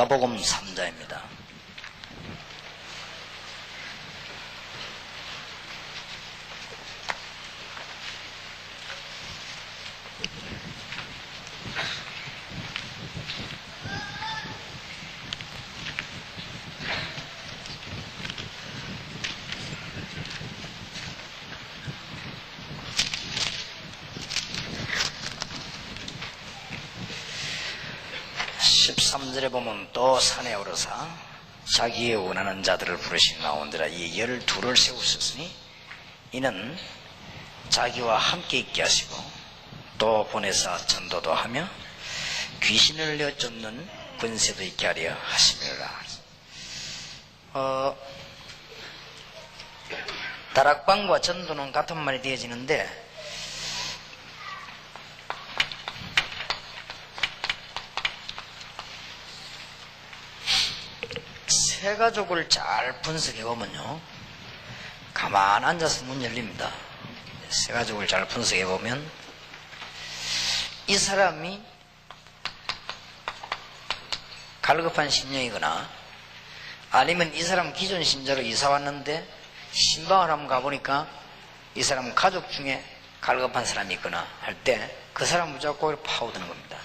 마가복음 3장입니다. (13절에) 보면 또 산에 오르사 자기의 원하는 자들을 부르신 가운데라 이 12를 세우셨으니 이는 자기와 함께 있게 하시고 또 보내사 전도도 하며 귀신을 내쫓는 권세도 있게 하려 하심이라. 다락방과 전도는 같은 말이 되어지는데 세 가족을 잘 분석해보면요, 가만 앉아서 문 열립니다. 세 가족을 잘 분석해보면 이 사람이 갈급한 심령이거나 아니면 이 사람 기존 신자로 이사 왔는데 신방을 한번 가보니까 이 사람 가족 중에 갈급한 사람이 있거나 할 때 그 사람 무조건 파고드는 겁니다.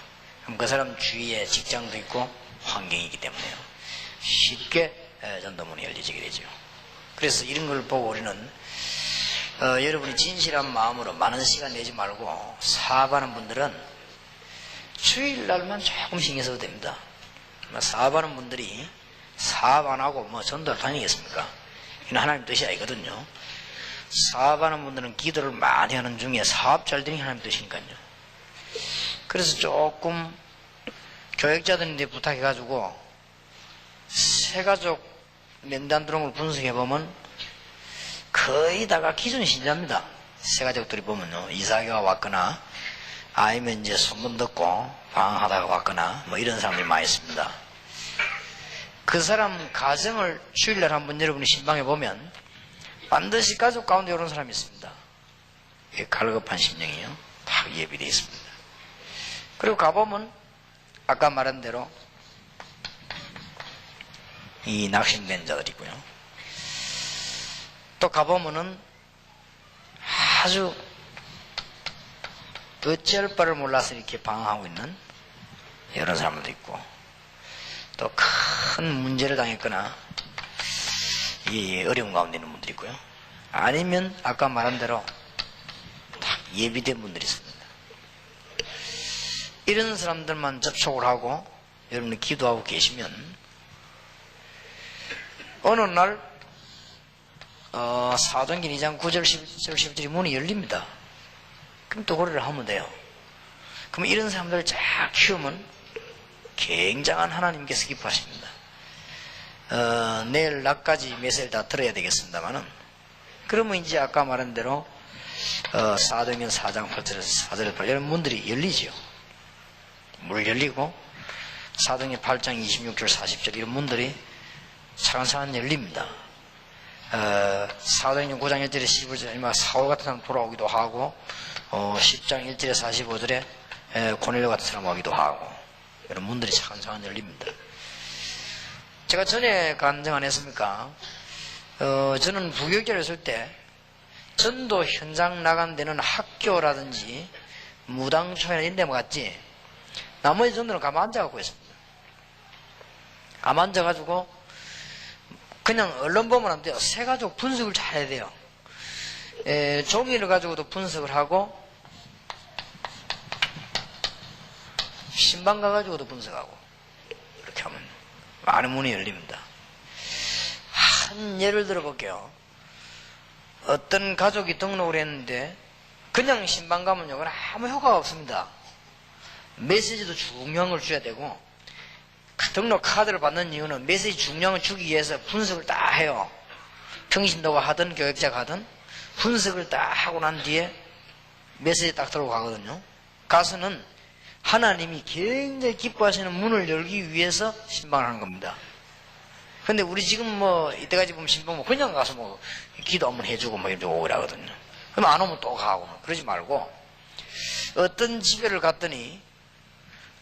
그럼 그 사람 주위에 직장도 있고 환경이기 때문에요, 쉽게 전도문이 열리게 되죠. 그래서 이런 걸 보고 우리는 여러분이 진실한 마음으로 많은 시간 내지 말고 사업하는 분들은 주일날만 조금 신경 써도 됩니다. 사업하는 분들이 사업 안 하고 전도를 다니겠습니까? 이건 하나님 뜻이 아니거든요. 사업하는 분들은 기도를 많이 하는 중에 사업 잘 되는 게 하나님 뜻이니까요. 그래서 조금 교육자들한테 부탁해가지고 세 가족 면담 들어온 걸 분석해보면 거의 다가 기존 신자입니다. 세 가족들이 보면요, 이사가 왔거나 아니면 이제 소문 듣고 방황하다가 왔거나 이런 사람들이 많이 있습니다. 그 사람 가정을 주일날 한번 여러분이 신방해보면 반드시 가족 가운데 이런 사람이 있습니다. 이게 갈급한 심령이요, 다 예비되어 있습니다. 그리고 가보면 아까 말한 대로 이 낙심된 자들이고요, 또 가보면은 아주 어찌할 바를 몰라서 이렇게 방황하고 있는 이런 사람도 있고, 또 큰 문제를 당했거나 이 어려운 가운데 있는 분들이 있고요, 아니면 아까 말한 대로 딱 예비된 분들이 있습니다. 이런 사람들만 접촉을 하고 여러분이 기도하고 계시면 어느 날 사도행전 2장 9절 10절 11절이 문이 열립니다. 그럼 또 고려를 하면 돼요. 그럼 이런 사람들을 쫙 키우면 굉장한 하나님께서 기뻐하십니다. 내일 낮까지 메시지를 다 들어야 되겠습니다만은, 그러면 이제 아까 말한 대로 사도행전 4장 8절에서 4절에서 8절 이런 문들이 열리죠. 물 열리고 사도행전 8장 26절 40절 이런 문들이 차근차근 열립니다. 사도행전 9장 1절에 15절에 사울 같은 사람 돌아오기도 하고 10장 1절에 45절에 고넬료 같은 사람 오기도 하고 이런 문들이 차근차근 열립니다. 제가 전에 간증 안 했습니까? 저는 부교육자를 했을 때 전도 현장 나간 데는 학교라든지 무당초이나 이런 데만 갔지 나머지 전도는 가만 앉아갖고 있습니다. 가만 앉아가지고 그냥 언론 보면 안 돼요. 세 가족 분석을 잘 해야 돼요. 종이를 가지고도 분석을 하고 신방 가가지고도 분석하고 이렇게 하면 많은 문이 열립니다. 한 예를 들어 볼게요. 어떤 가족이 등록을 했는데 그냥 신방 가면요, 그건 아무 효과가 없습니다. 메시지도 중요한 걸 줘야 되고, 등록 카드를 받는 이유는 메시지 중량을 주기 위해서 분석을 다 해요. 평신도가 하든 교육자가 하든 분석을 다 하고 난 뒤에 메시지 딱 들고 가거든요. 가서는 하나님이 굉장히 기뻐하시는 문을 열기 위해서 신방을 하는 겁니다. 근데 우리 지금 이때까지 보면 신방 그냥 가서 기도 한번 해주고 이렇게 오고 그러거든요. 그럼 안 오면 또 가고 그러지 말고, 어떤 집회를 갔더니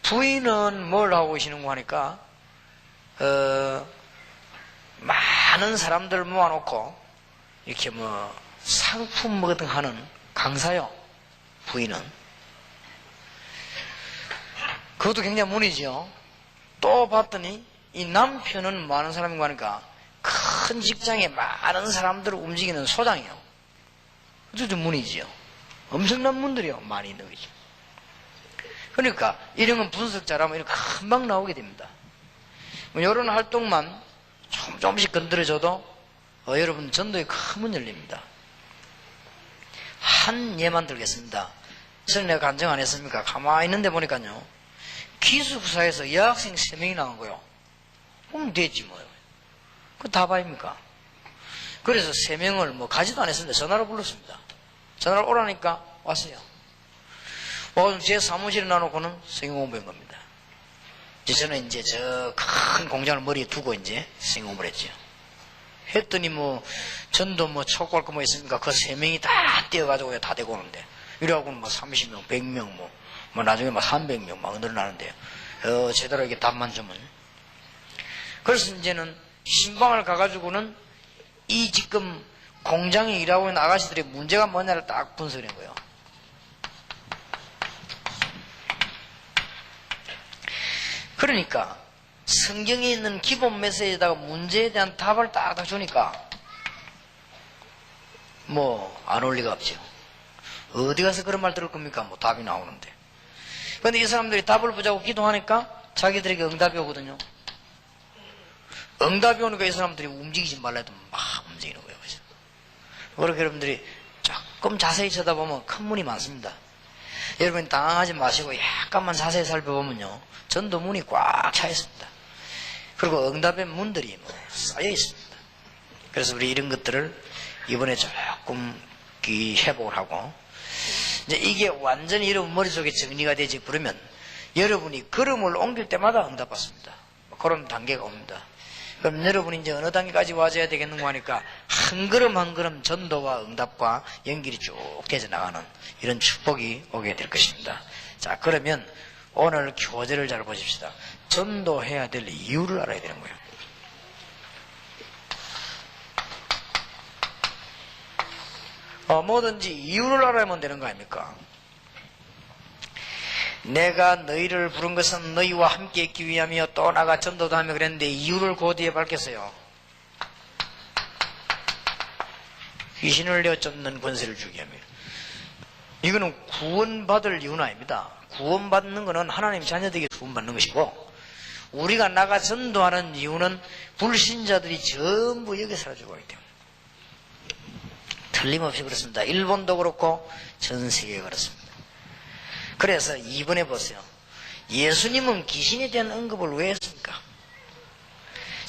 부인은 뭘 하고 계시는 거 하니까 많은 사람들 모아놓고 이렇게 뭐 상품 뭐 같은 거 하는 강사요. 부인은 그것도 굉장히 문이죠. 또 봤더니 이 남편은 많은 사람이 가니까 큰 직장에 많은 사람들을 움직이는 소장이요. 그것도 문이지요. 엄청난 문들이요. 많이 있는 거죠. 그러니까 이런 건 분석 잘하면 이렇게 금방 나오게 됩니다. 이런 활동만 조금씩 건드려줘도 여러분 전도에 큰 문 열립니다. 한 예만 들겠습니다. 전에 내가 간증 안 했습니까? 가만히 있는데 보니까요. 기숙사에서 여학생 3명이 나온 거요. 그럼 됐지 뭐요. 그 답아입니까? 그래서 3명을 뭐 가지도 안 했습니다. 전화로 불렀습니다. 전화로 오라니까 왔어요. 제 사무실에 놔놓고는 성경공부한 겁니다. 저는 이제 저 큰 공장을 머리에 두고 이제 성경공부를 했죠. 했더니 뭐 전도 뭐 촉구할 거 뭐 있습니까? 그 3명이 다 뛰어가지고 다 되고 오는데 이래갖고는 뭐 30명, 100명 뭐 나중에 막 300명 막 늘어나는데요. 제대로 이렇게 답만 주면. 그래서 이제는 신방을 가가지고는 이 지금 공장에 일하고 있는 아가씨들의 문제가 뭐냐를 딱 분석한 거예요. 그러니까 성경에 있는 기본 메시지에다가 문제에 대한 답을 딱 주니까 뭐 안 올 리가 없죠. 어디 가서 그런 말 들을 겁니까? 뭐 답이 나오는데. 그런데 이 사람들이 답을 보자고 기도하니까 자기들에게 응답이 오거든요. 응답이 오니까 이 사람들이 움직이지 말라 해도 막 움직이는 거예요. 그죠? 그렇게 여러분들이 조금 자세히 쳐다보면 큰 문이 많습니다. 여러분 당황하지 마시고 약간만 자세히 살펴보면요. 전도 문이 꽉 차 있습니다. 그리고 응답의 문들이 뭐 쌓여 있습니다. 그래서 우리 이런 것들을 이번에 조금 회복을 하고 이제 이게 완전히 여러분 머릿속에 정리가 되지 그러면 여러분이 걸음을 옮길 때마다 응답받습니다. 그런 단계가 옵니다. 그럼 여러분이 이제 어느 단계까지 와줘야 되겠는가 하니까 한 걸음 한 걸음 전도와 응답과 연결이 쭉 되져 나가는 이런 축복이 오게 될 것입니다. 자, 그러면 오늘 교재를 잘 보십시다. 전도해야 될 이유를 알아야 되는 거예요. 뭐든지 이유를 알아야만 되는 거 아닙니까? 내가 너희를 부른 것은 너희와 함께 있기 위함이요 또 나가 전도도 하며 그랬는데 이유를 그 뒤에 밝혔어요. 귀신을 내어 쫓는 권세를 주기 위함이에요. 이거는 구원받을 이유는 아닙니다. 구원받는 것은 하나님 자녀들에게 구원받는 것이고 우리가 나가 전도하는 이유는 불신자들이 전부 여기 사라지고 있기 때문에 틀림없이 그렇습니다. 일본도 그렇고 전 세계가 그렇습니다. 그래서 이번에 보세요. 예수님은 귀신에 대한 언급을 왜 했습니까?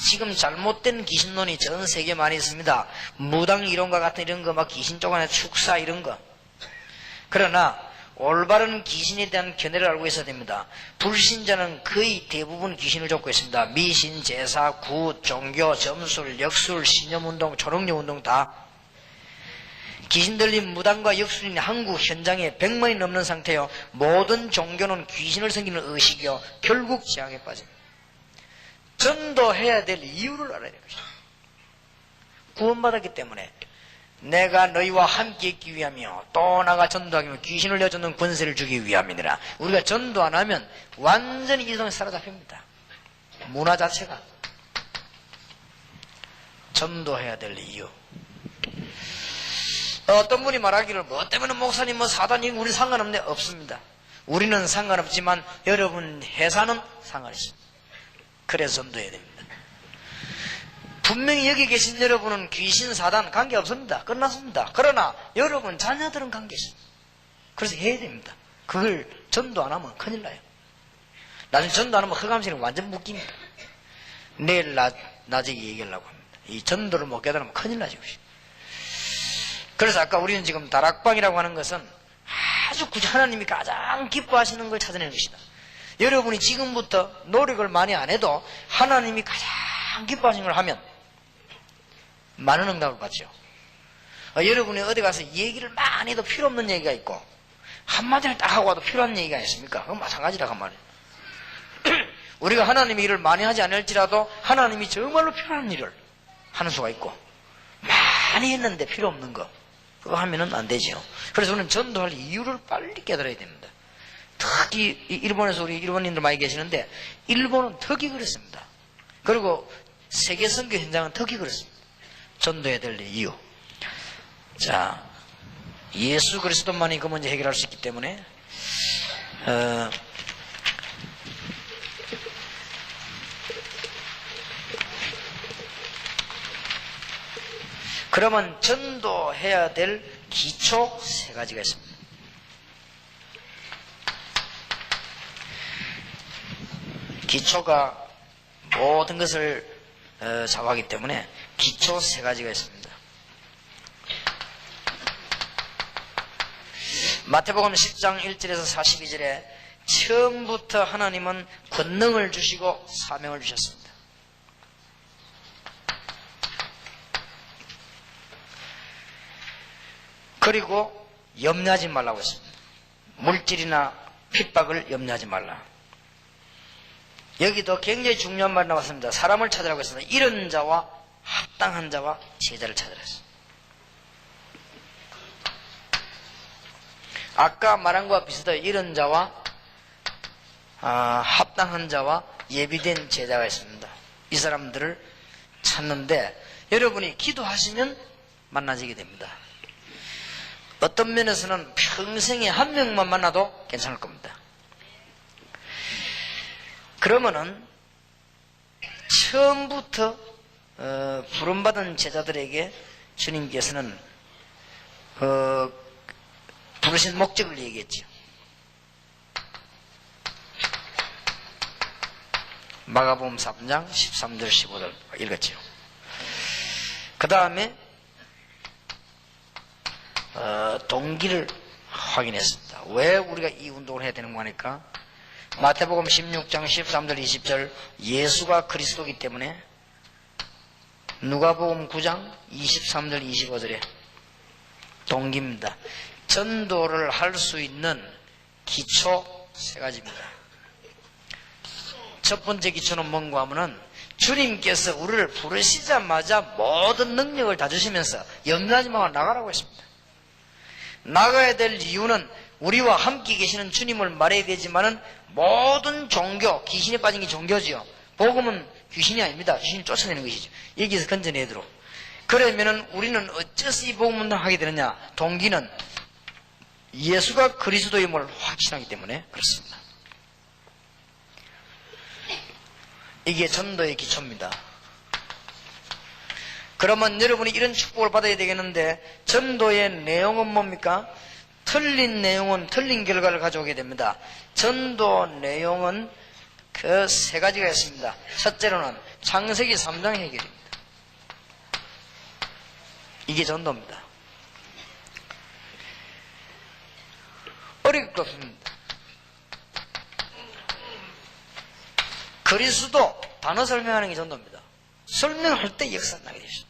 지금 잘못된 귀신론이 전 세계에 많이 있습니다. 무당 이론과 같은 이런 거 막 귀신 쫓아내는 축사 이런 거. 그러나 올바른 귀신에 대한 견해를 알고 있어야 됩니다. 불신자는 거의 대부분 귀신을 쫓고 있습니다. 미신, 제사, 구, 종교, 점술, 역술, 신념운동, 초능력운동 다 귀신 들린 무당과 역술인 한국 현장에 100만이 넘는 상태요. 모든 종교는 귀신을 섬기는 의식이요. 결국 재앙에 빠집니다. 전도해야 될 이유를 알아야 되는 것입니다. 구원받았기 때문에 내가 너희와 함께 있기 위함이요 또 나가 전도하기 위해 귀신을 내쫓는 권세를 주기 위함이니라. 우리가 전도 안 하면 완전히 이 세상에 사로잡힙니다. 문화 자체가. 전도해야 될 이유. 어떤 분이 말하기를 뭐 때문에 목사님 뭐 사단님 우리 상관없네. 없습니다. 우리는 상관없지만 여러분 회사는 상관 있습니다. 그래서 전도해야 됩니다. 분명히 여기 계신 여러분은 귀신 사단 관계없습니다. 끝났습니다. 그러나 여러분 자녀들은 관계 있습니다. 그래서 해야 됩니다. 그걸 전도 안 하면 큰일 나요. 나중에 전도 안 하면 허감신이 완전 묶입니다. 내일 낮에 얘기하려고 합니다. 이 전도를 못 깨달으면 큰일 나죠. 그래서 아까 우리는 지금 다락방이라고 하는 것은 아주 굳이 하나님이 가장 기뻐하시는 걸 찾아내는 것이다. 여러분이 지금부터 노력을 많이 안 해도 하나님이 가장 기뻐하시는 걸 하면 많은 응답을 받죠. 여러분이 어디 가서 얘기를 많이 해도 필요 없는 얘기가 있고 한마디를 딱 하고 와도 필요한 얘기가 있습니까? 그건 마찬가지라고 한 말이에요. 우리가 하나님의 일을 많이 하지 않을지라도 하나님이 정말로 필요한 일을 하는 수가 있고, 많이 했는데 필요 없는 거, 그거 하면은 안 되죠. 그래서 우리는 전도할 이유를 빨리 깨달아야 됩니다. 특히 일본에서 우리 일본인들 많이 계시는데 일본은 특히 그렇습니다. 그리고 세계 선교 현장은 특히 그렇습니다. 전도해야 될 이유. 자, 예수 그리스도만이 그 문제 해결할 수 있기 때문에 그러면 전도해야 될 기초 세 가지가 있습니다. 기초가 모든 것을 좌우하기 때문에 기초 세 가지가 있습니다. 마태복음 10장 1절에서 42절에 처음부터 하나님은 권능을 주시고 사명을 주셨습니다. 그리고 염려하지 말라고 했습니다. 물질이나 핍박을 염려하지 말라. 여기도 굉장히 중요한 말 나왔습니다. 사람을 찾으라고 했습니다. 이런 자와 합당한 자와 제자를 찾으라 했습니다. 아까 말한 것과 비슷해요. 이런 자와 합당한 자와 예비된 제자가 있습니다. 이 사람들을 찾는데 여러분이 기도하시면 만나지게 됩니다. 어떤 면에서는 평생에 한 명만 만나도 괜찮을 겁니다. 그러면은 처음부터 부름받은 제자들에게 주님께서는 부르신 목적을 얘기했죠. 마가복음 3장 13절 15절 읽었죠. 그 다음에 동기를 확인했습니다. 왜 우리가 이 운동을 해야 되는 거니까 마태복음 16장 13절 20절 예수가 그리스도이기 때문에, 누가복음 9장 23절 25절에 동기입니다. 전도를 할 수 있는 기초 세 가지입니다. 첫 번째 기초는 뭔가 하면은 주님께서 우리를 부르시자마자 모든 능력을 다 주시면서 염려하지 말고 나가라고 했습니다. 나가야 될 이유는 우리와 함께 계시는 주님을 말해야 되지만은 모든 종교, 귀신에 빠진 게 종교지요. 복음은 귀신이 아닙니다. 귀신이 쫓아내는 것이죠. 여기서 건져내도록. 그러면은 우리는 어째서 이 복음을 하게 되느냐? 동기는 예수가 그리스도임을 확신하기 때문에 그렇습니다. 이게 전도의 기초입니다. 그러면 여러분이 이런 축복을 받아야 되겠는데, 전도의 내용은 뭡니까? 틀린 내용은 틀린 결과를 가져오게 됩니다. 전도 내용은 그 세 가지가 있습니다. 첫째로는 창세기 3장 해결입니다. 이게 전도입니다. 어려울 것 없습니다. 그리스도 단어 설명하는 게 전도입니다. 설명할 때 역사가 나게 되죠.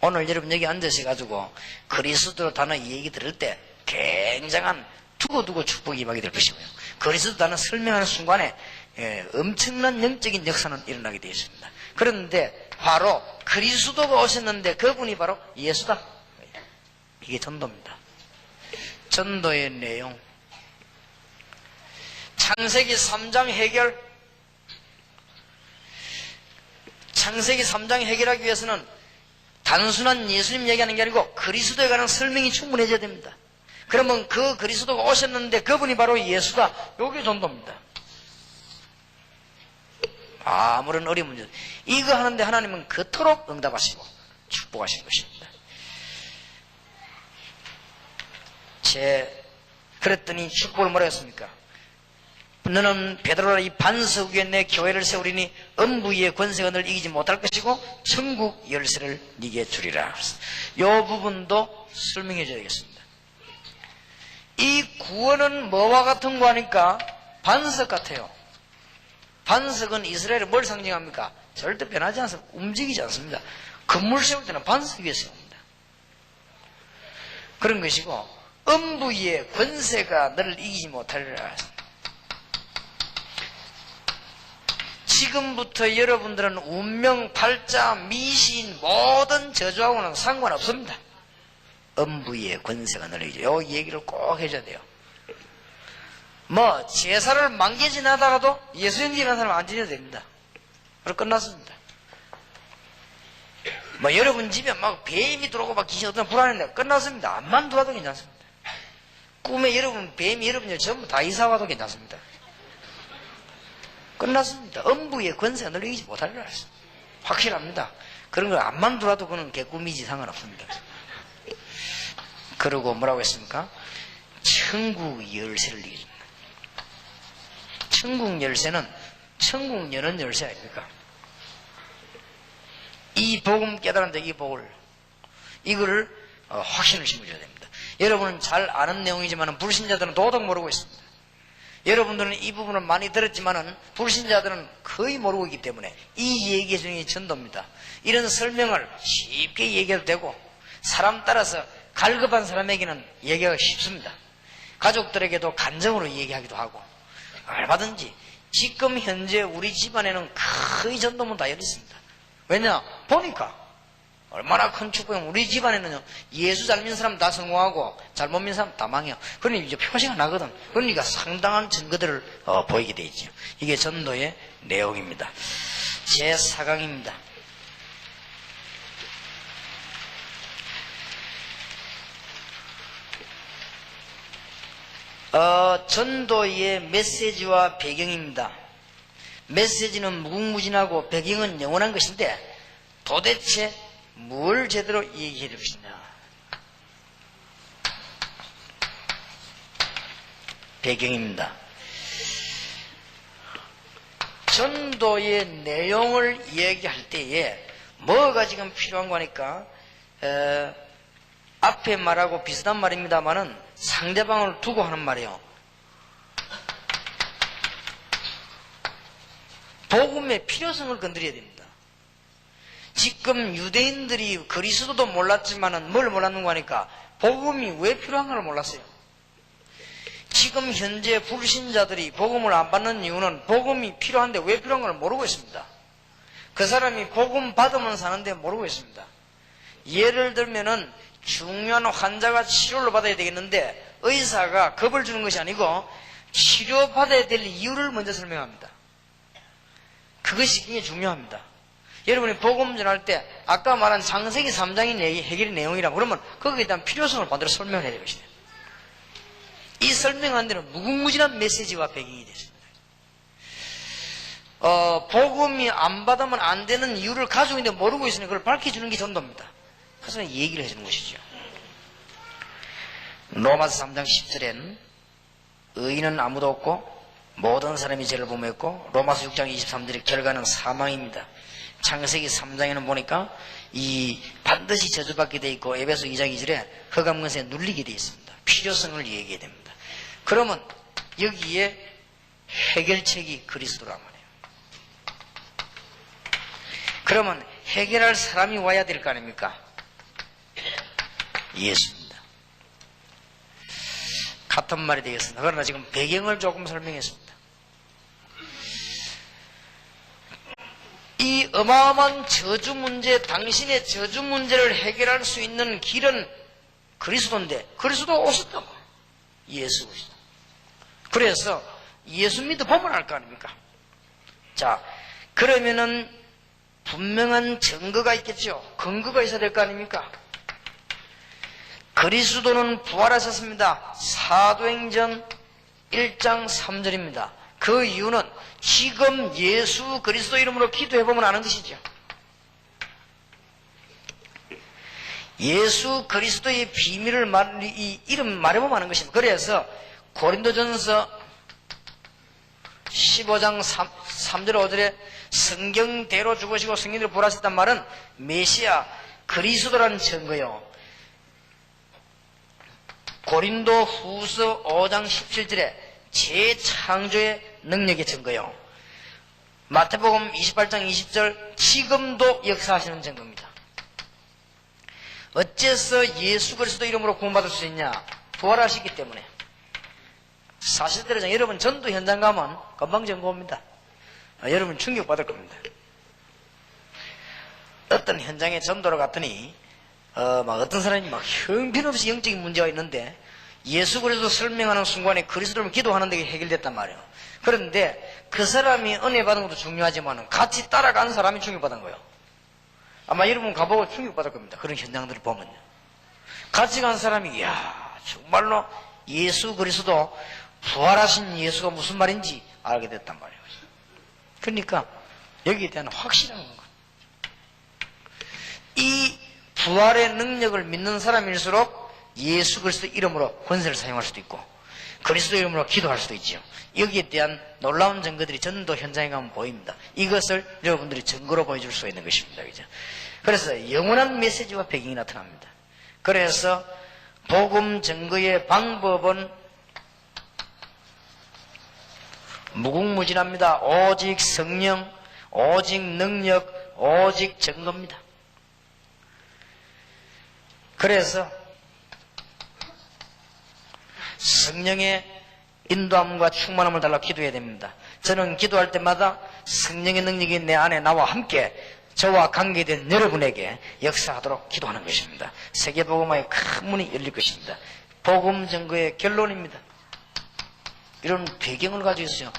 오늘 여러분 여기 앉으셔가지고 그리스도 단어 이 얘기 들을 때 굉장한 두고두고 축복이 임하게 될 것이고요. 그리스도 단어 설명하는 순간에 엄청난 영적인 역사는 일어나게 되어 있습니다. 그런데 바로 그리스도가 오셨는데 그분이 바로 예수다. 이게 전도입니다. 전도의 내용. 창세기 3장 해결. 창세기 3장 해결하기 위해서는 단순한 예수님 얘기하는 게 아니고 그리스도에 관한 설명이 충분해져야 됩니다. 그러면 그 그리스도가 오셨는데 그분이 바로 예수다. 이게 전도입니다. 아무런 어려운 문제. 이거 하는데 하나님은 그토록 응답하시고 축복하신 것입니다. 그랬더니 축복을 뭐라 했습니까? 너는 베드로라 이 반석 위에 내 교회를 세우리니 음부 위의 권세가 널 이기지 못할 것이고 천국 열쇠를 네게 주리라. 이 부분도 설명해 줘야겠습니다. 이 구원은 뭐와 같은 거 하니까 반석 같아요. 반석은 이스라엘을 뭘 상징합니까? 절대 변하지 않습니다. 움직이지 않습니다. 건물 세울 때는 반석 위에 세웁니다. 그런 것이고 음부 위의 권세가 너를 이기지 못하리라. 지금부터 여러분들은 운명, 팔자, 미신, 모든 저주하고는 상관없습니다. 음부의 권세가 너희죠. 요 얘기를 꼭 해줘야 돼요. 뭐 제사를 만개 지나다가도 예수님 지난 사람 안 지내도 됩니다. 그럼 끝났습니다. 뭐 여러분 집에 막 뱀이 들어오고 막 귀신 어떤 불안한데 끝났습니다. 암만 들어와도 괜찮습니다. 꿈에 여러분 뱀이 여러분들 전부 다 이사와도 괜찮습니다. 끝났습니다. 음부의 권세가 너를 이기지 못하리라 했습니다. 확실합니다. 그런 걸 암만 들어와도 그건 개꿈이지 상관없습니다. 그러고 뭐라고 했습니까? 천국 열쇠를 이깁니다. 천국 열쇠는 천국 여는 열쇠 아닙니까? 이 복음 깨달은데 이 복을 이거를 확신을 심어줘야 됩니다. 여러분은 잘 아는 내용이지만 불신자들은 도덕 모르고 있습니다. 여러분들은 이 부분을 많이 들었지만 불신자들은 거의 모르고 있기 때문에 이 얘기 중에 전도입니다. 이런 설명을 쉽게 얘기해도 되고 사람 따라서 갈급한 사람에게는 얘기하기가 쉽습니다. 가족들에게도 간정으로 얘기하기도 하고 얼마든지 지금 현재 우리 집안에는 거의 전도문 다 열렸습니다. 왜냐? 보니까 얼마나 큰 축복이면 우리 집안에는요 예수 잘 믿는 사람 다 성공하고 잘못 믿는 사람 다 망해요. 그러니 이제 표시가 나거든. 그러니까 상당한 증거들을 보이게 돼 있죠. 이게 전도의 내용입니다. 제 4강입니다. 전도의 메시지와 배경입니다. 메시지는 무궁무진하고 배경은 영원한 것인데 도대체 뭘 제대로 얘기해 줄 것이냐. 배경입니다. 전도의 내용을 얘기할 때에 뭐가 지금 필요한 거니까 앞에 말하고 비슷한 말입니다만은 상대방을 두고 하는 말이에요. 복음의 필요성을 건드려야 됩니다. 지금 유대인들이 그리스도도 몰랐지만은 뭘 몰랐는가 하니까 복음이 왜 필요한가를 몰랐어요. 지금 현재 불신자들이 복음을 안 받는 이유는 복음이 필요한데 왜 필요한가를 모르고 있습니다. 그 사람이 복음 받으면 사는데 모르고 있습니다. 예를 들면은 중요한 환자가 치료를 받아야 되겠는데 의사가 겁을 주는 것이 아니고 치료받아야 될 이유를 먼저 설명합니다. 그것이 굉장히 중요합니다. 여러분이 복음 전할 때 아까 말한 창세기 3장의 해결의 내용이라고 그러면 거기에 대한 필요성을 반드시 설명을 해야 되겠습니다. 이 설명한 데는 무궁무진한 메시지와 배경이 됐습니다. 복음이 안 받으면 안 되는 이유를 가지고 있는데 모르고 있으니 그걸 밝혀주는 게 전도입니다. 그래서 얘기를 해주는 것이죠. 로마서 3장 10절엔 의인은 아무도 없고 모든 사람이 죄를 범했고 로마서 6장 23절의 결과는 사망입니다. 창세기 3장에는 보니까 이 반드시 저주받게 돼 있고 에베소 2장 2절에 흑암근세에 눌리게 돼 있습니다. 필요성을 얘기해야 됩니다. 그러면 여기에 해결책이 그리스도란 말이에요. 그러면 해결할 사람이 와야 될 거 아닙니까? 예수입니다. 같은 말이 되겠습니다. 그러나 지금 배경을 조금 설명했습니다. 이 어마어마한 저주 문제, 당신의 저주 문제를 해결할 수 있는 길은 그리스도인데 그리스도 오셨다고. 예수 오셨다. 그래서 예수 믿어 보면 알 거 아닙니까? 자, 그러면은 분명한 증거가 있겠죠. 근거가 있어야 될 거 아닙니까? 그리스도는 부활하셨습니다. 사도행전 1장 3절입니다. 그 이유는 지금 예수 그리스도 이름으로 기도해보면 아는 것이죠. 예수 그리스도의 비밀을 이 이름 말해보면 아는 것입니다. 그래서 고린도전서 15장 3절 5절에 성경대로 죽으시고 성경대로 부활하셨단 말은 메시아 그리스도라는 증거요. 고린도 후서 5장 17절에 재창조의 능력의 증거요. 마태복음 28장 20절 지금도 역사하시는 증거입니다. 어째서 예수 그리스도 이름으로 구원받을 수 있냐? 부활하시기 때문에. 사실대로 여러분 전도 현장 가면 금방 증거입니다. 여러분 충격받을 겁니다. 어떤 현장에 전도를 갔더니 막 어떤 사람이 막 형편없이 영적인 문제가 있는데 예수 그리스도 설명하는 순간에 그리스도를 기도하는 데 해결됐단 말이에요. 그런데 그 사람이 은혜 받은 것도 중요하지만 같이 따라가는 사람이 충격받은 거예요. 아마 여러분 가보고 충격받을 겁니다. 그런 현장들을 보면요. 같이 간 사람이 이야 정말로 예수 그리스도 부활하신 예수가 무슨 말인지 알게 됐단 말이에요. 그러니까 여기에 대한 확신한 거예요. 이 부활의 능력을 믿는 사람일수록 예수 그리스도 이름으로 권세를 사용할 수도 있고 그리스도 이름으로 기도할 수도 있죠. 여기에 대한 놀라운 증거들이 전도 현장에 가면 보입니다. 이것을 여러분들이 증거로 보여줄 수 있는 것입니다. 그죠? 그래서 영원한 메시지와 배경이 나타납니다. 그래서 복음 증거의 방법은 무궁무진합니다. 오직 성령, 오직 능력, 오직 증거입니다. 그래서 성령의 인도함과 충만함을 달라 기도해야 됩니다. 저는 기도할 때마다 성령의 능력이 내 안에 나와 함께 저와 관계된 여러분에게 역사하도록 기도하는 것입니다. 세계복음화의 큰 문이 열릴 것입니다. 복음 증거의 결론입니다. 이런 배경을 가지고 있어요.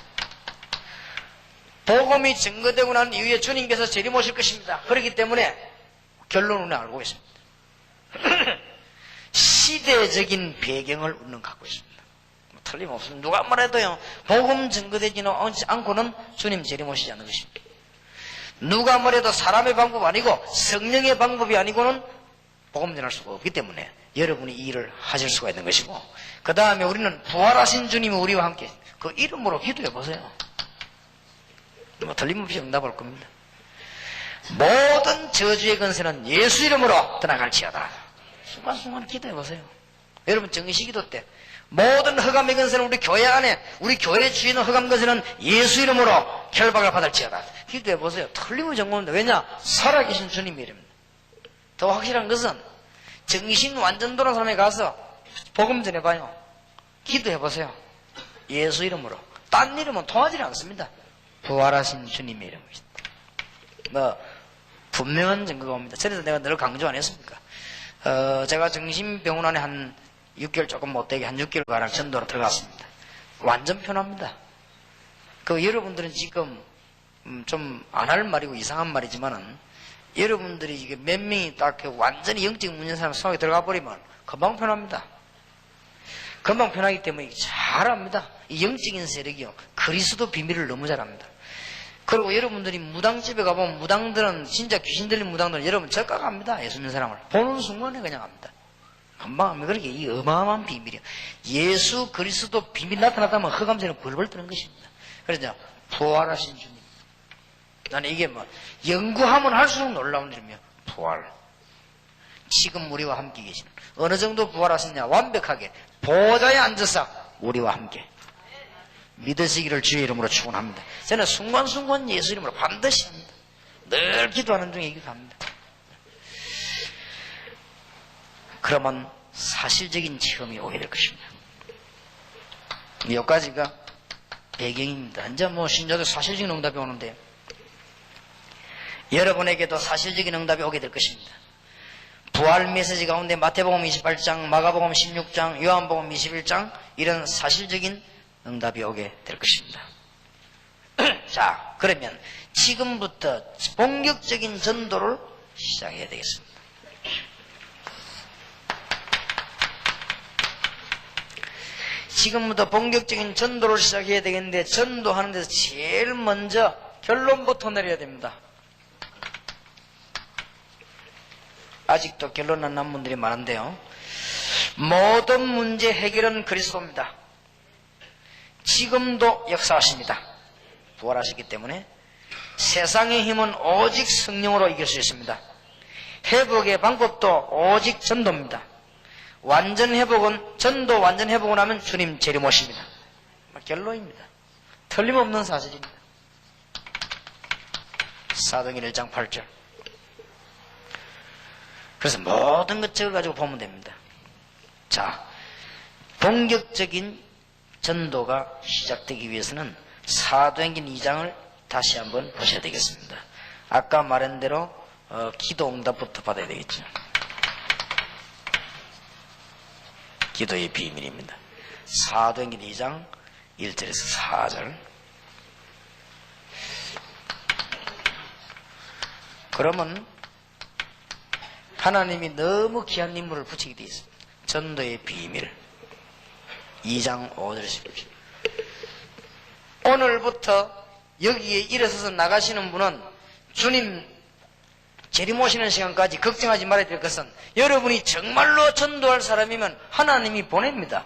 복음이 증거되고 난 이후에 주님께서 재림 오실 것입니다. 그렇기 때문에 결론을 알고 있습니다. 시대적인 배경을 우리는 갖고 있습니다. 틀림없습니다. 누가 말해도요 복음 증거되지는 않고는 주님 재림 오시지 않는 것입니다. 누가 말해도 사람의 방법 아니고 성령의 방법이 아니고는 복음 전할 수가 없기 때문에 여러분이 이 일을 하실 수가 있는 것이고, 그 다음에 우리는 부활하신 주님이 우리와 함께 그 이름으로 기도해 보세요. 틀림없이 응답할 겁니다. 모든 저주의 건세는 예수 이름으로 떠나갈지어다. 순간순간 기도해 보세요. 여러분 정시기도 때 모든 흑암의 건세는 우리 교회 안에, 우리 교회 주인의 흑암 건세는 예수 이름으로 결박을 받을지어다. 기도해 보세요. 틀림없이 정보입니다. 왜냐? 살아계신 주님 이름입니다. 더 확실한 것은 정신 완전 돌아온 사람에 가서 복음 전해봐요. 기도해 보세요. 예수 이름으로. 딴 이름은 통하지 않습니다. 부활하신 주님의 이름입니다. 분명한 증거가 옵니다. 그래서 내가 늘 강조 안 했습니까? 제가 정신병원 안에 한 6개월 조금 못되게 한 6개월가량 전도로 들어갔습니다. 완전 편합니다. 여러분들은 지금 좀 안 할 말이고 이상한 말이지만은 여러분들이 이게 몇 명이 딱 완전히 영적 문제인 사람 속에 들어가 버리면 금방 편합니다. 금방 편하기 때문에 잘합니다. 이 영적인 세력이요 그리스도 비밀을 너무 잘합니다. 그리고 여러분들이 무당집에 가보면 무당들은 진짜 귀신 들린 무당들은 여러분 적각합니다. 예수 믿는 사람을 보는 순간에 그냥 합니다. 금방 합니다. 그러니까 이 어마어마한 비밀이에요. 예수 그리스도 비밀 나타나다면 흑암새는 벌벌 뜨는 것입니다. 그래서 부활하신 주님, 나는 이게 연구하면 할수록 놀라운 일이며 부활. 지금 우리와 함께 계시는, 어느 정도 부활하셨냐? 완벽하게 보좌에 앉아서 우리와 함께 믿으시기를 주의 이름으로 축원합니다. 저는 순간순간 예수 이름으로 반드시 합니다. 늘 기도하는 중에 기도합니다. 그러면 사실적인 체험이 오게 될 것입니다. 여기까지가 배경입니다. 이제 신자도 사실적인 응답이 오는데 여러분에게도 사실적인 응답이 오게 될 것입니다. 부활 메시지 가운데 마태복음 28장, 마가복음 16장, 요한복음 21장 이런 사실적인 응답이 오게 될 것입니다. 자, 그러면 지금부터 본격적인 전도를 시작해야 되겠습니다. 지금부터 본격적인 전도를 시작해야 되겠는데, 전도하는 데서 제일 먼저 결론부터 내려야 됩니다. 아직도 결론 안 난 분들이 많은데요. 모든 문제 해결은 그리스도입니다. 지금도 역사하십니다. 부활하셨기 때문에 세상의 힘은 오직 성령으로 이길 수 있습니다. 회복의 방법도 오직 전도입니다. 완전 회복은, 전도 완전 회복을 하면 주님 재림 오십니다. 결론입니다. 틀림없는 사실입니다. 사도행전 1장 8절. 그래서 모든 것 적어가지고 보면 됩니다. 자, 본격적인 전도가 시작되기 위해서는 사도행전 2장을 다시 한번 보셔야 되겠습니다. 아까 말한 대로 기도 응답부터 받아야 되겠죠. 기도의 비밀입니다. 사도행전 2장 1절에서 4절. 그러면 하나님이 너무 귀한 인물을 붙이게 되어 있습니다. 전도의 비밀 2장 5절에 보십시오. 오늘부터 여기에 일어서서 나가시는 분은 주님 재림 오시는 시간까지 걱정하지 말아야 될 것은 여러분이 정말로 전도할 사람이면 하나님이 보냅니다.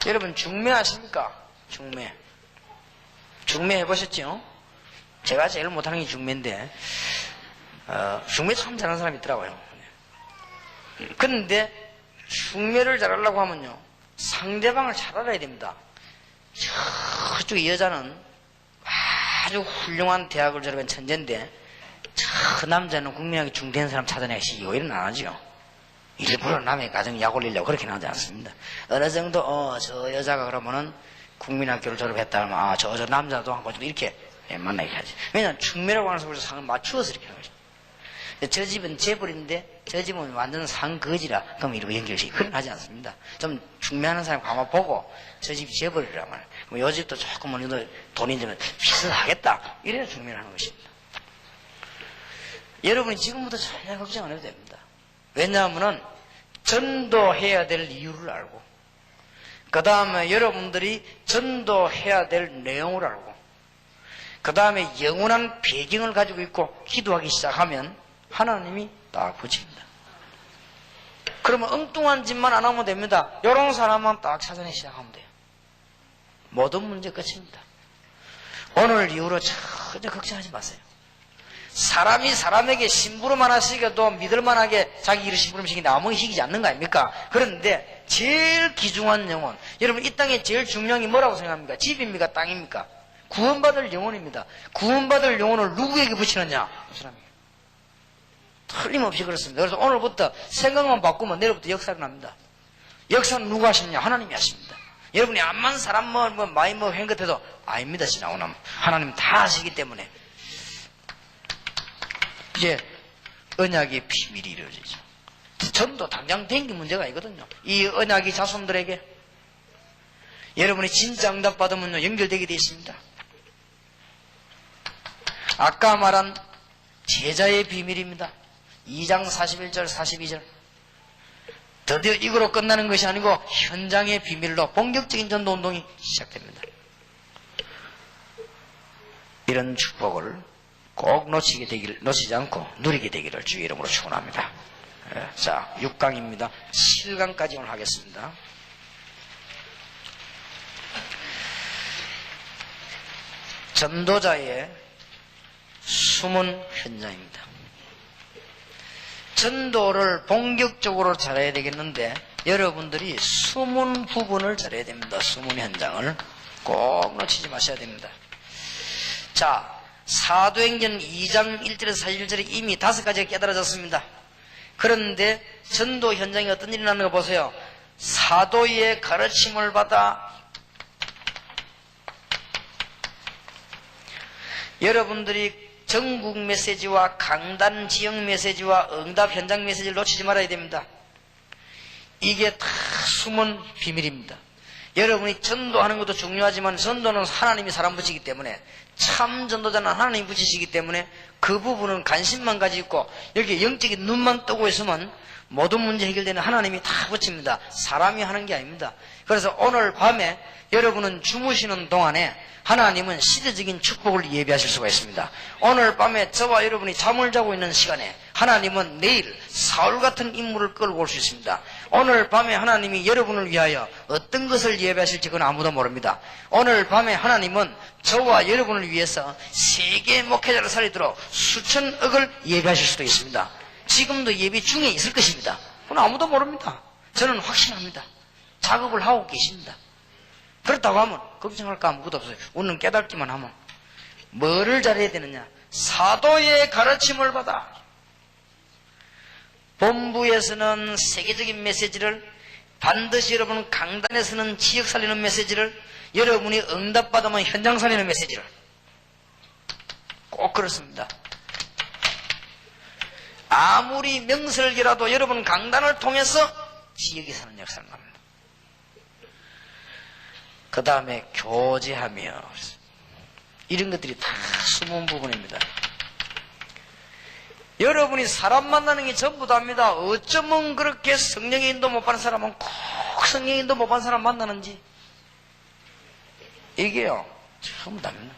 여러분 중매 아십니까? 중매 해보셨죠? 제가 제일 못하는 게 중매인데 중매 참 잘하는 사람이 있더라고요. 그런데 중매를 잘하려고 하면요 상대방을 잘 알아야 됩니다. 저쪽 여자는 아주 훌륭한 대학을 졸업한 천재인데 저 남자는 국민학교 중대한 사람 찾아내기 시기고 이런 안 하죠. 일부러 남의 가정 약 올리려고 그렇게는 하지 않습니다. 어느 정도 저 여자가 그러면은 국민학교를 졸업했다 하면 저 남자도 한 거죠. 이렇게 만나게 하지. 왜냐하면 중매라고 하는 소리로 상을 맞추어서 이렇게 하는 거죠. 저 집은 재벌인데 저 집은 완전 상거지라 그럼 이러고 연결시키고 그런 하지 않습니다. 좀 중매하는 사람 가만 보고 저 집이 재벌이라면 그럼 요 집도 조금은 돈이 좀 비슷하겠다 이래야 중매를 하는 것입니다. 여러분이 지금부터 전혀 걱정 안 해도 됩니다. 왜냐하면 전도해야 될 이유를 알고 그 다음에 여러분들이 전도해야 될 내용을 알고 그 다음에 영원한 배경을 가지고 있고 기도하기 시작하면 하나님이 딱 붙입니다. 그러면 엉뚱한 짓만 안 하면 됩니다. 이런 사람만 딱 찾아내기 시작하면 돼요. 모든 문제 끝입니다. 오늘 이후로 전혀 걱정하지 마세요. 사람이 사람에게 심부름만 하시게도 믿을만하게 자기 일을 심부름시키는데 아무 희귀지 않는 거 아닙니까? 그런데 제일 귀중한 영혼, 여러분 이 땅에 제일 중요한 게 뭐라고 생각합니까? 집입니까? 땅입니까? 구원받을 영혼입니다. 구원받을 영혼을 누구에게 붙이느냐? 그 사람이에요. 틀림없이 그렇습니다. 그래서 오늘부터 생각만 바꾸면 내일부터 역사가 납니다. 역사는 누가 하시느냐? 하나님이 하십니다. 여러분이 암만 사람 많이 헹긋해도 아닙니다. 지나오면 하나님 다 하시기 때문에 이제 언약의 비밀이 이루어지죠. 전도 당장 된 게 문제가 아니거든요. 이 언약이 자손들에게 여러분이 진짜 응답 받으면 연결되게 되어 있습니다. 아까 말한 제자의 비밀입니다. 2장 41절 42절. 드디어 이거로 끝나는 것이 아니고 현장의 비밀로 본격적인 전도운동이 시작됩니다. 이런 축복을 꼭 놓치지 않고 누리게 되기를 주의 이름으로 축원합니다. 자, 6강입니다. 7강까지 오늘 하겠습니다. 전도자의 숨은 현장입니다. 전도를 본격적으로 잘해야 되겠는데 여러분들이 숨은 부분을 잘해야 됩니다. 숨은 현장을 꼭 놓치지 마셔야 됩니다. 자, 사도행전 2장 1절에서 41절에 이미 5가지가 깨달아졌습니다. 그런데 전도 현장에 어떤 일이 나는가 보세요. 사도의 가르침을 받아 여러분들이 전국 메시지와 강단 지역 메시지와 응답 현장 메시지를 놓치지 말아야 됩니다. 이게 다 숨은 비밀입니다. 여러분이 전도하는 것도 중요하지만 전도는 하나님이 사람 붙이기 때문에 참 전도자는 하나님이 붙이시기 때문에 그 부분은 관심만 가지고 있고 여기 영적인 눈만 뜨고 있으면 모든 문제 해결되는 하나님이 다 붙입니다. 사람이 하는 게 아닙니다. 그래서 오늘 밤에 여러분은 주무시는 동안에 하나님은 시대적인 축복을 예비하실 수가 있습니다. 오늘 밤에 저와 여러분이 잠을 자고 있는 시간에 하나님은 내일 사울 같은 인물을 끌고 올 수 있습니다. 오늘 밤에 하나님이 여러분을 위하여 어떤 것을 예비하실지 그건 아무도 모릅니다. 오늘 밤에 하나님은 저와 여러분을 위해서 세계 목회자를 살리도록 수천억을 예비하실 수도 있습니다. 지금도 예비 중에 있을 것입니다. 그건 아무도 모릅니다. 저는 확신합니다. 작업을 하고 계십니다. 그렇다고 하면 걱정할 거 아무것도 없어요. 우리는 깨닫기만 하면 뭐를 잘해야 되느냐? 사도의 가르침을 받아 본부에서는 세계적인 메시지를 반드시 여러분 강단에서는 지역 살리는 메시지를, 여러분이 응답받으면 현장 살리는 메시지를 꼭 그렇습니다. 아무리 명설계라도 여러분 강단을 통해서 지역에 사는 역사를 합니다. 그 다음에 교제하며, 이런 것들이 다 숨은 부분입니다. 여러분이 사람 만나는 게 전부 다입니다. 어쩌면 그렇게 성령의 인도 못 받는 사람은 꼭 성령의 인도 못 받는 사람 만나는지, 이게요 전부 다입니다.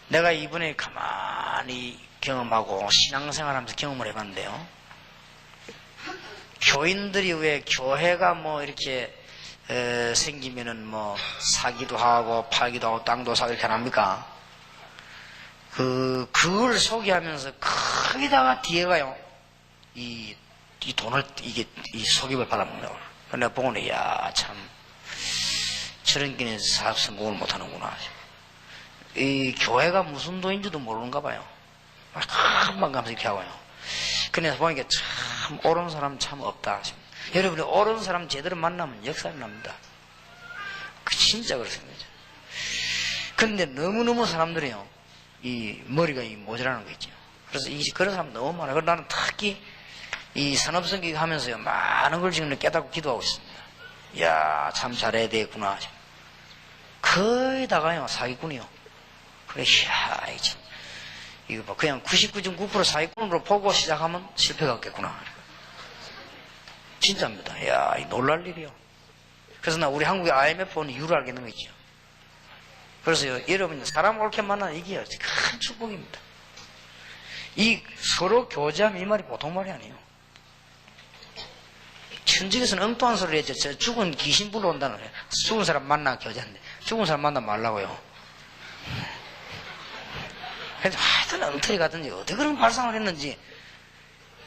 내가 이번에 가만히 경험하고 신앙생활하면서 경험을 해봤는데요, 교인들이 왜 교회가 뭐 이렇게 생기면은 뭐 사기도 하고 팔기도 하고 땅도 사고 이렇게 안 합니까? 그걸 소개하면서 거기다가 뒤에가요 이 돈을 이 속임을 받아먹는다고. 내가 보고는 야 참 저런 끼는 사업 성공을 못하는구나. 이 교회가 무슨 돈인지도 모르는가 봐요. 금방 가면서 이렇게 하고요. 그래서 보니까 참 옳은 사람 참 없다. 여러분이 옳은 사람 제대로 만나면 역사를 납니다. 진짜 그렇습니다. 근데 너무너무 사람들이요 이 머리가 모자라는 거 있죠. 그래서 그런 사람 너무 많아요. 그래서 나는 특히 이 산업성격 하면서요 많은 걸 지금 깨닫고 기도하고 있습니다. 이야 참 잘해야 되겠구나. 거의 다가요 사기꾼이요. 그래 이야 이거 봐 그냥 99.9% 사기꾼으로 보고 시작하면 실패가 없겠구나. 진짜입니다. 이야 놀랄 일이요. 그래서 나 우리 한국의 IMF 온 이유를 알겠는 거 있죠. 그래서 여러분 사람 옳게 만나는 이게 큰 축복입니다. 이 서로 교제하면 이 말이 보통 말이 아니에요. 천직에서는 엉뚱한 소리를 했죠. 저 죽은 귀신 불러온다는 거예요. 죽은 사람 만나 교제하는데 죽은 사람 만나 말라고요. 그래서 하여튼 엉터리 가든지 어떻게 그런 발상을 했는지.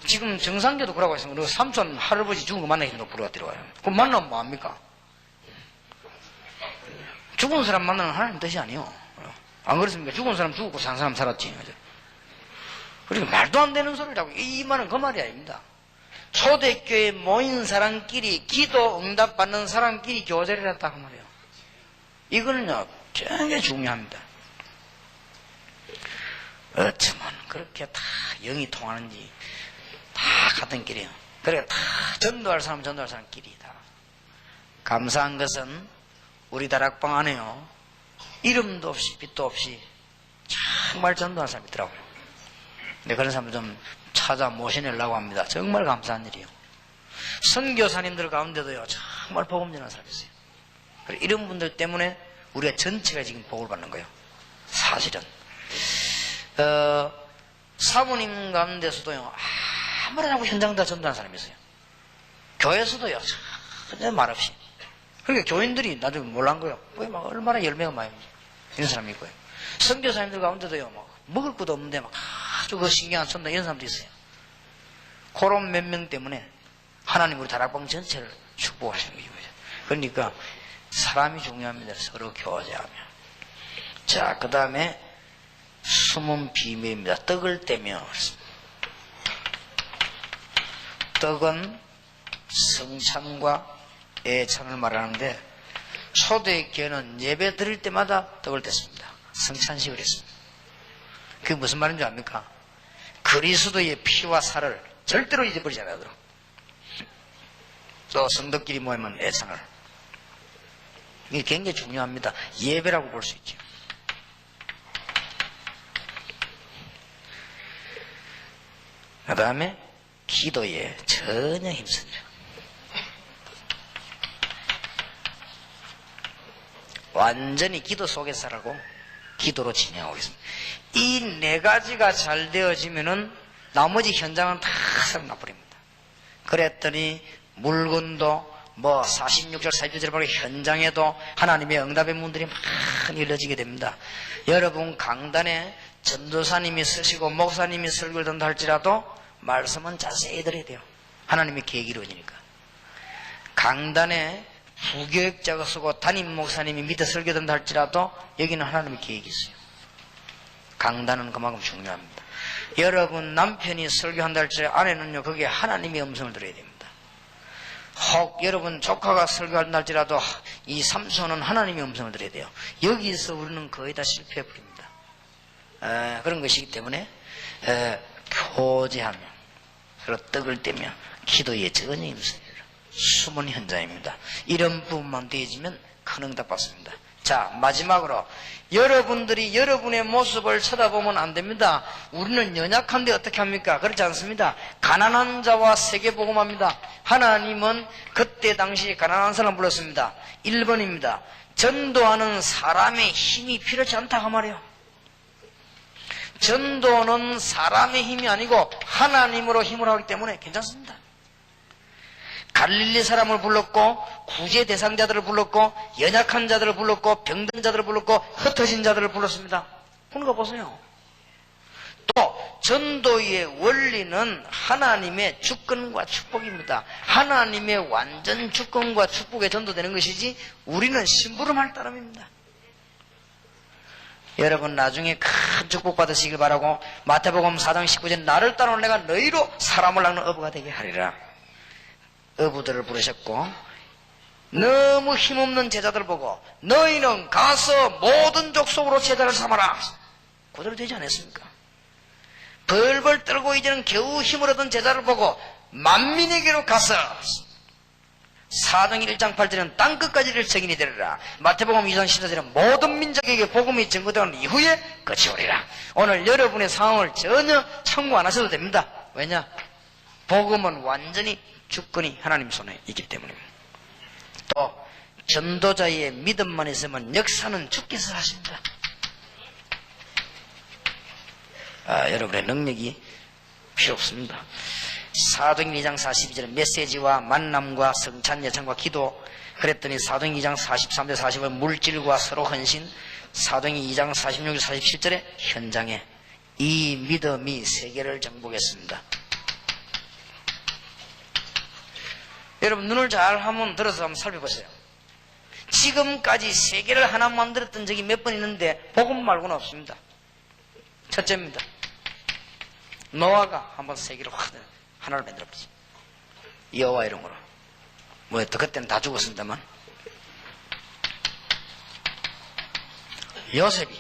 지금 정상교도 그러고 있으면 우리 삼촌 할아버지 죽은 거 만나기도 부르가 들어와요. 그럼 만나면 뭐합니까? 죽은 사람 만나는 하나님 뜻이 아니에요. 안 그렇습니까? 죽은 사람 죽었고 산 사람 살았지. 그러니까 말도 안 되는 소리를 하고 이 말은 그 말이 아닙니다. 초대교회에 모인 사람끼리 기도 응답받는 사람끼리 교제를 했다 그 말이에요. 이거는요 굉장히 중요합니다. 어쩌면 그렇게 다 영이 통하는지 다 같은 길이에요. 그러니까 다 전도할 사람 끼리 다. 감사한 것은 우리 다락방 안에요 이름도 없이 빛도 없이 정말 전도할 사람이 있더라고요. 근데 그런 사람들 좀 찾아 모셔내려고 합니다. 정말 감사한 일이에요. 선교사님들 가운데도요 정말 복음 전하는 사람이 있어요. 이런 분들 때문에 우리가 전체가 지금 복을 받는 거예요. 사실은 사모님 가운데서도요 아무나 하고 현장 다 전도하는 사람이 있어요. 교회에서도요 전혀 말없이. 그러니까 교인들이 나중에 몰란 거예요. 막 얼마나 열매가 많이 이런 사람이 있고요. 선교사님들 가운데도요 막 먹을 것도 없는데 막 아주 그 신경 안 쓴다 이런 사람도 있어요. 그런 몇 명 때문에 하나님 우리 다락방 전체를 축복하시는 거죠. 그러니까 사람이 중요합니다. 서로 교제하며. 자, 그 다음에 숨은 비밀입니다. 떡을 떼며. 떡은 성찬과 애찬을 말하는데 초대교회는 예배 드릴 때마다 떡을 뗐습니다. 성찬식을 했습니다. 그게 무슨 말인지 압니까? 그리스도의 피와 살을 절대로 잊어버리지 않아도록. 또 성도끼리 모이면 애찬을. 이게 굉장히 중요합니다. 예배라고 볼 수 있죠. 그 다음에 기도에 전혀 힘쓰죠. 완전히 기도 속에 살고 기도로 진행하고 있습니다. 이 네 가지가 잘 되어지면은 나머지 현장은 다 살아나버립니다. 그랬더니 물건도 뭐 46절 42절 바로 현장에도 하나님의 응답의 문들이 많이 열려지게 됩니다. 여러분 강단에 전도사님이 쓰시고 목사님이 설교를 든다 할지라도 말씀은 자세히 들어야 돼요. 하나님의 계획이 이루어지니까. 강단에 부교육자가 쓰고 담임 목사님이 밑에 설교 든다 할지라도 여기는 하나님의 계획이 있어요. 강단은 그만큼 중요합니다. 여러분 남편이 설교한다 할때 아내는요 거기에 하나님의 음성을 들어야 됩니다. 혹 여러분 조카가 설교한다 할지라도 이 삼손은 하나님의 음성을 들어야 돼요. 여기서 우리는 거의 다 실패해버립니다. 그런 것이기 때문에 교제하며 서로 떡을 떼며 기도에 전혀 힘쓰리라. 숨은 현장입니다. 이런 부분만 되어지면 큰 응답 받습니다. 자, 마지막으로 여러분들이 여러분의 모습을 쳐다보면 안 됩니다. 우리는 연약한데 어떻게 합니까? 그렇지 않습니다. 가난한 자와 세계복음합니다. 하나님은 그때 당시 가난한 사람 불렀습니다. 1번입니다. 전도하는 사람의 힘이 필요치 않다 그 말이에요. 전도는 사람의 힘이 아니고 하나님으로 힘을 하기 때문에 괜찮습니다. 갈릴리 사람을 불렀고 구제 대상자들을 불렀고 연약한 자들을 불렀고 병든 자들을 불렀고 흩어진 자들을 불렀습니다. 그런 거 보세요. 또 전도의 원리는 하나님의 주권과 축복입니다. 하나님의 완전 주권과 축복에 전도되는 것이지 우리는 심부름할 따름입니다. 여러분 나중에 큰 축복 받으시길 바라고 마태복음 4장 19절 나를 따르는 내가 너희로 사람을 낚는 어부가 되게 하리라. 어부들을 부르셨고 너무 힘없는 제자들을 보고 너희는 가서 모든 족속으로 제자를 삼아라. 그대로 되지 않았습니까? 벌벌 떨고 이제는 겨우 힘을 얻은 제자를 보고 만민에게로 가서 사도행 1장 8절은 땅끝까지를 증인이 되리라. 마태복음 2장 14절은 모든 민족에게 복음이 증거되는 이후에 끝이 오리라. 오늘 여러분의 상황을 전혀 참고 안 하셔도 됩니다. 왜냐? 복음은 완전히 주권이 하나님 손에 있기 때문입니다. 또 전도자의 믿음만 있으면 역사는 주께서 하십니다. 여러분의 능력이 필요 없습니다. 사도행 2장 42절은 메시지와 만남과 성찬 예찬과 기도 그랬더니 사도행 2장 43절 40은 물질과 서로 헌신 사도행 2장 46절 47절에 현장에 이 믿음이 세계를 정복했습니다. 여러분 눈을 잘 한번 들어서 한번 살펴보세요. 지금까지 세계를 하나 만들었던 적이 몇 번 있는데 복음 말고는 없습니다. 첫째입니다. 노아가 한번 세계를 확 하나를 만들어보죠. 여호와 이름으로. 뭐 또 그때는 다 죽었습니다만 요셉이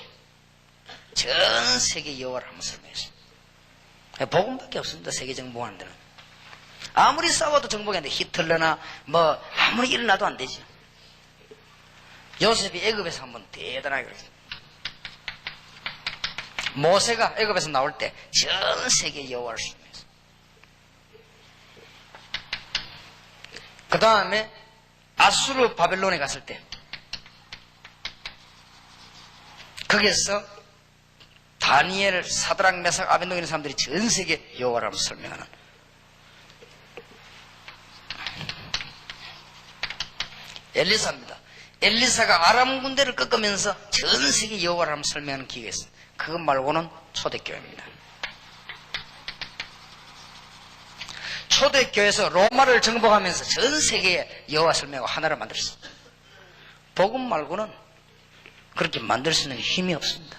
전 세계 여호와를 한번 설명했어요. 복음밖에 없습니다. 세계 정복하는 데는. 아무리 싸워도 정복이 안 돼. 히틀러나 뭐 아무리 일어나도 안 되지. 요셉이 애굽에서 한번 대단하게 그랬어요. 모세가 애굽에서 나올 때 전 세계 여호와를 설명했어요. 그 다음에 아수르 바벨론에 갔을 때 거기에서 다니엘, 사드락, 메삭, 아벤노고 이런 사람들이 전 세계 여호와를 한번 설명하는 엘리사입니다. 엘리사가 아람 군대를 꺾으면서 전 세계 여호와를 한번 설명하는 기회가 있어요. 그것 말고는 초대교회입니다. 초대교회에서 로마를 정복하면서 전 세계에 여호와 설명하고 하나를 만들었어요. 복음 말고는 그렇게 만들 수 있는 힘이 없습니다.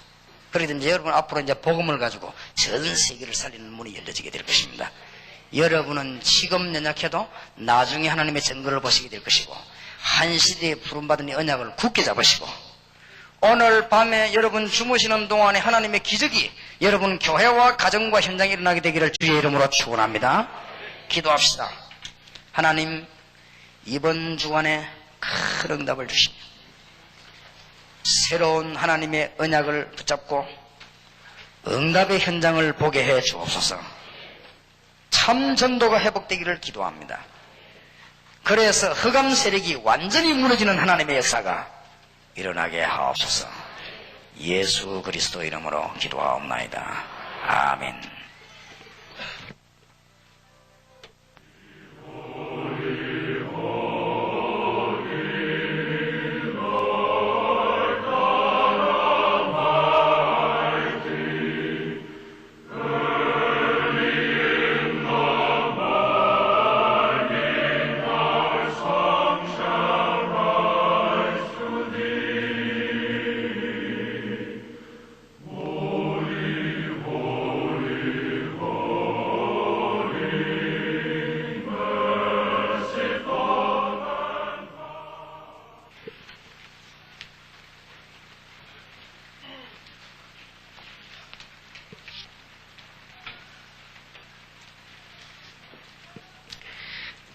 그렇기 때문에 여러분 앞으로 이제 복음을 가지고 전 세계를 살리는 문이 열려지게 될 것입니다. 여러분은 지금 연약해도 나중에 하나님의 증거를 보시게 될 것이고 한 시대에 부름받은 이 언약을 굳게 잡으시고 오늘 밤에 여러분 주무시는 동안에 하나님의 기적이 여러분 교회와 가정과 현장에 일어나게 되기를 주의 이름으로 축원합니다. 기도합시다. 하나님 이번 주간에 큰 응답을 주시며 새로운 하나님의 언약을 붙잡고 응답의 현장을 보게 해 주옵소서. 참 전도가 회복되기를 기도합니다. 그래서 흑암 세력이 완전히 무너지는 하나님의 역사가 일어나게 하옵소서. 예수 그리스도 이름으로 기도하옵나이다. 아멘. Holy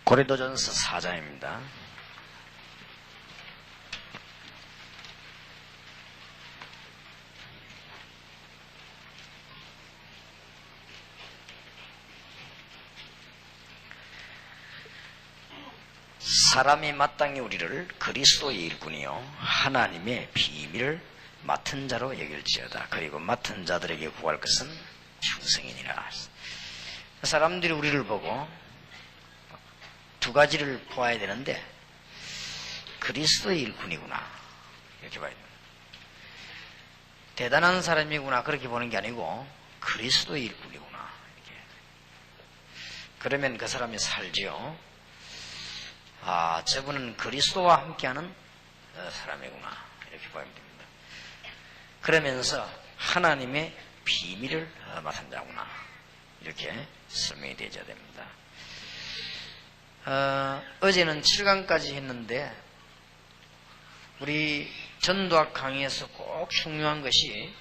고린도전서 4장입니다. 사람이 마땅히 우리를 그리스도의 일꾼이요 하나님의 비밀을 맡은 자로 여길지어다. 그리고 맡은 자들에게 구할 것은 충성이니라. 사람들이 우리를 보고 두 가지를 보아야 되는데, 그리스도의 일꾼이구나 이렇게 봐야 됩니다. 대단한 사람이구나 그렇게 보는 게 아니고 그리스도의 일꾼이구나 이렇게. 그러면 그 사람이 살지요. 아, 저분은 그리스도와 함께하는 사람이구나 이렇게 봐야 됩니다. 그러면서 하나님의 비밀을 맡은 자구나 이렇게 설명이 되어야 됩니다. 어제는 7강까지 했는데 우리 전도학 강의에서 꼭 중요한 것이